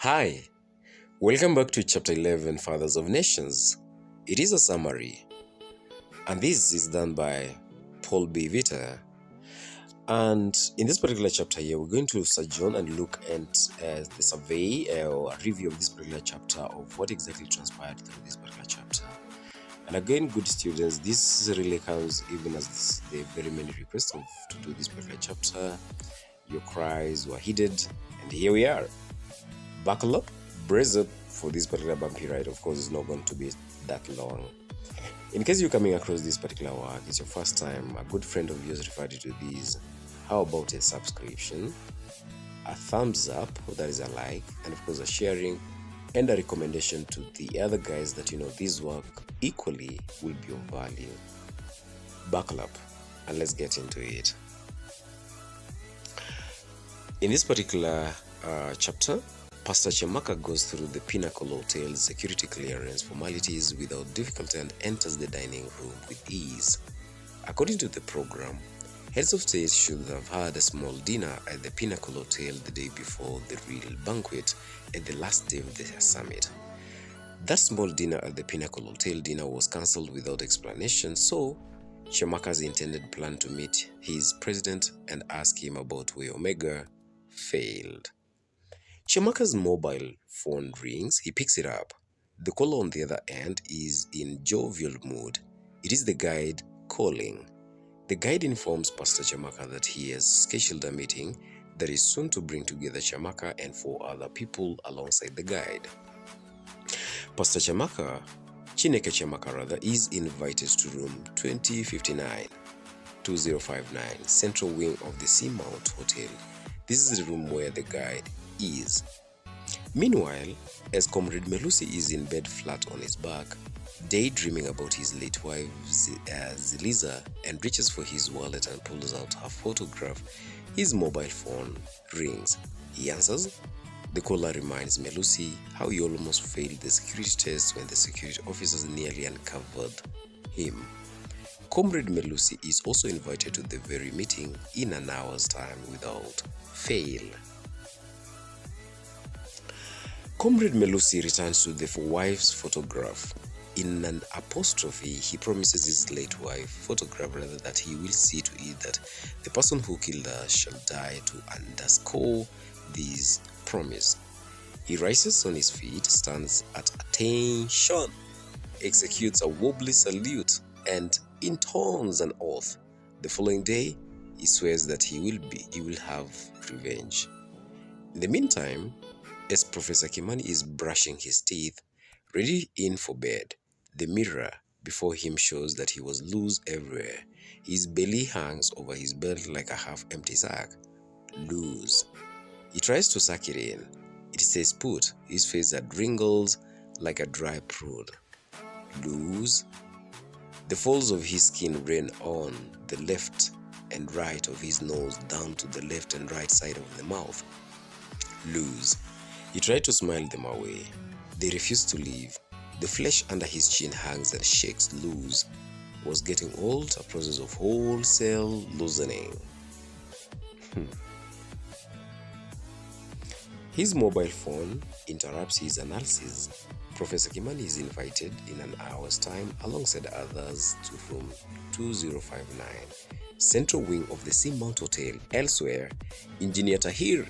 Hi, welcome back to Chapter 11 Fathers of Nations. It is a summary, and this is done by Paul B. Vita. And in this particular chapter here, we're going to sojourn and look at the survey or a review of this particular chapter of what exactly transpired through this particular chapter. And again, good students, this really comes even as the very many requests to do this particular chapter. Your cries were heeded, and here we are. Buckle up, brace up for this particular bumpy ride. Of course, it's not going to be that long. In case you're coming across this particular work, it's your first time, a good friend of yours referred you to these. How about a subscription, a thumbs up, that is a like, and of course a sharing and a recommendation to the other guys that you know this work equally will be of value. Buckle up and let's get into it. In this particular chapter, Pastor Chemaka goes through the Pinnacle Hotel's security clearance formalities without difficulty and enters the dining room with ease. According to the program, heads of state should have had a small dinner at the Pinnacle Hotel the day before the real banquet at the last day of the summit. That small dinner at the Pinnacle Hotel dinner was cancelled without explanation, so Chemaka's intended plan to meet his president and ask him about Way Omega failed. Chemaka's mobile phone rings. He picks it up. The caller on the other end is in jovial mood. It is the guide calling. The guide informs Pastor Chemaka that he has scheduled a meeting that is soon to bring together Chemaka and 4 other people alongside the guide. Pastor Chemaka, Chineke Chemaka rather, is invited to room 2059 Central Wing of the Seamount Hotel. This is the room where the guide is. Meanwhile, as Comrade Melusi is in bed flat on his back, daydreaming about his late wife Ziliza, and reaches for his wallet and pulls out her photograph, his mobile phone rings. He answers. The caller reminds Melusi how he almost failed the security test when the security officers nearly uncovered him. Comrade Melusi is also invited to the very meeting in an hour's time without fail. Comrade Melusi returns to the wife's photograph. In an apostrophe, he promises his late wife photograph rather that he will see to it that the person who killed her shall die to underscore this promise. He rises on his feet, stands at attention, executes a wobbly salute, and intones an oath. The following day, he swears that he will have revenge. In the meantime, as Professor Kimani is brushing his teeth, ready in for bed, the mirror before him shows that he was loose everywhere. His belly hangs over his belt like a half-empty sack. Loose. He tries to suck it in. It stays put. His face that wrinkles like a dry prune. Loose. The folds of his skin rain on the left and right of his nose down to the left and right side of the mouth. Loose. He tried to smile them away. They refused to leave. The flesh under his chin hangs and shakes loose. Was getting old, a process of wholesale loosening. His mobile phone interrupts his analysis. Professor Kimani is invited in an hour's time alongside others to room 2059, Central Wing of the Seamount Hotel. Elsewhere, Engineer Tahir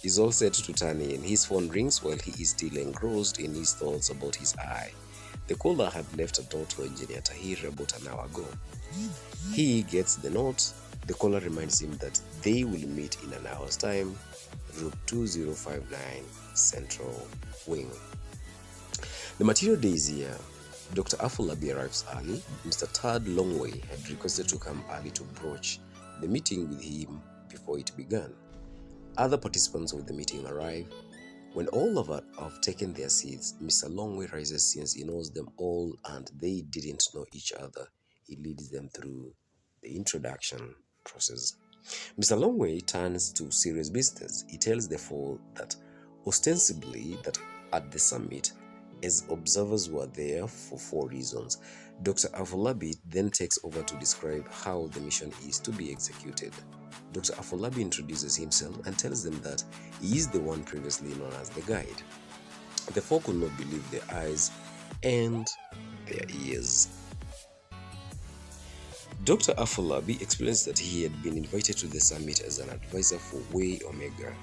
is all set to turn in. His phone rings while he is still engrossed in his thoughts about his eye. The caller had left a note for Engineer Tahir about an hour ago. He gets the note. The caller reminds him that they will meet in an hour's time, route 2059 Central Wing. The material day is here. Dr. Afolabi arrives early. Mr. Tad Longway had requested to come early to broach the meeting with him before it began. Other participants of the meeting arrive. When all have taken their seats, Mr. Longway rises since he knows them all and they didn't know each other. He leads them through the introduction process. Mr. Longway turns to serious business. He tells the four that ostensibly that at the summit, as observers were there for 4 reasons. Dr. Afolabi then takes over to describe how the mission is to be executed. Dr. Afolabi introduces himself and tells them that he is the one previously known as the guide. The four could not believe their eyes and their ears. Dr. Afolabi explains that he had been invited to the summit as an advisor for Way Omega,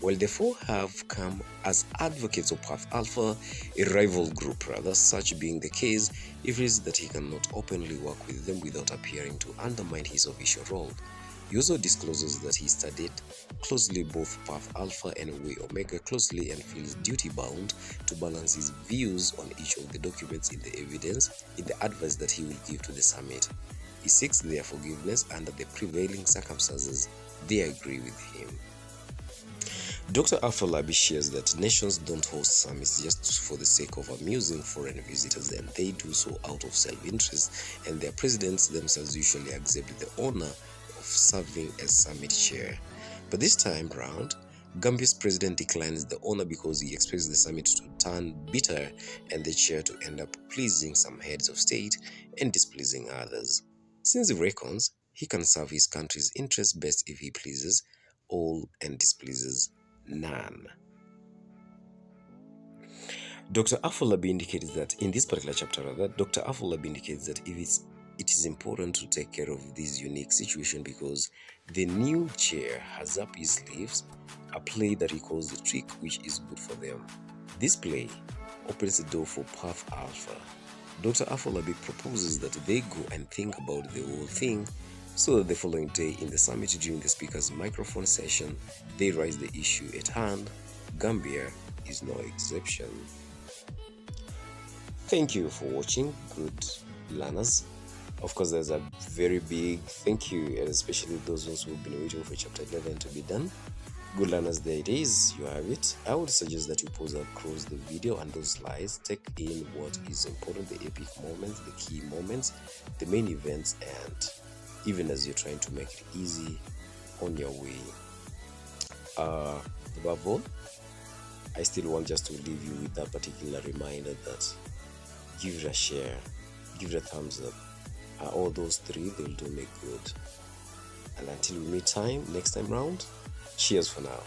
while the four have come as advocates of Path Alpha, a rival group rather. Such being the case, he feels that he cannot openly work with them without appearing to undermine his official role. He also discloses that he studied closely both Path Alpha and Way Omega closely and feels duty-bound to balance his views on each of the documents in the evidence in the advice that he will give to the summit. He seeks their forgiveness under the prevailing circumstances. They agree with him. Dr. Afolabi shares that nations don't host summits just for the sake of amusing foreign visitors, and they do so out of self-interest, and their presidents themselves usually accept the honor of serving as summit chair. But this time round, Gambia's president declines the honor because he expects the summit to turn bitter and the chair to end up pleasing some heads of state and displeasing others. Since he reckons he can serve his country's interests best if he pleases all and displeases none. Dr. Afolabi indicates that in this particular chapter, Dr. Afolabi indicates that it is important to take care of this unique situation because the new chair has up his sleeves a play that he calls the trick, which is good for them. This play opens the door for Path Alpha. Dr. Afolabi proposes that they go and think about the whole thing so that the following day in the summit during the speaker's microphone session, they raise the issue at hand. Gambia is no exception. Thank you for watching, good learners. Of course, there's a very big thank you, and especially those ones who have been waiting for chapter 11 to be done. Good learners, there it is, you have it. I would suggest that you pause across the video and those slides, take in what is important, the epic moments, the key moments, the main events, and even as you're trying to make it easy on your way. Above all, I still want just to leave you with that particular reminder that give it a share, give it a thumbs up. All those three, they'll do make good. And until we meet next time round, cheers for now.